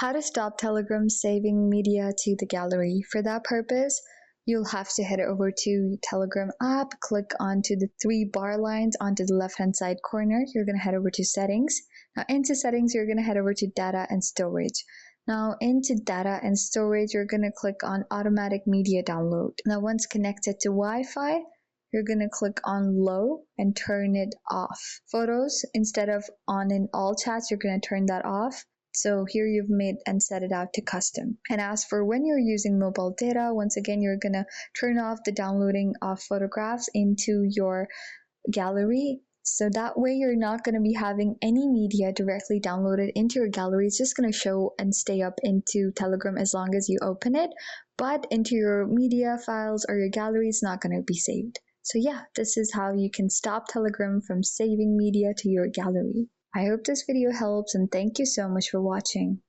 How to stop Telegram saving media to the gallery. For that purpose, you'll have to head over to Telegram app, click onto the three bar lines onto the left hand side corner. You're going to head over to settings. Now into settings, you're going to head over to data and storage. Now into data and storage, you're going to click on automatic media download. Now once connected to Wi-Fi, you're going to click on low and turn it off. Photos, instead of on in all chats, you're going to turn that off. So here you've made and set it out to custom. And as for when you're using mobile data, once again, you're going to turn off the downloading of photographs into your gallery. So that way you're not going to be having any media directly downloaded into your gallery. It's just going to show and stay up into Telegram as long as you open it. But into your media files or your gallery, it's not going to be saved. So yeah, this is how you can stop Telegram from saving media to your gallery. I hope this video helps and thank you so much for watching.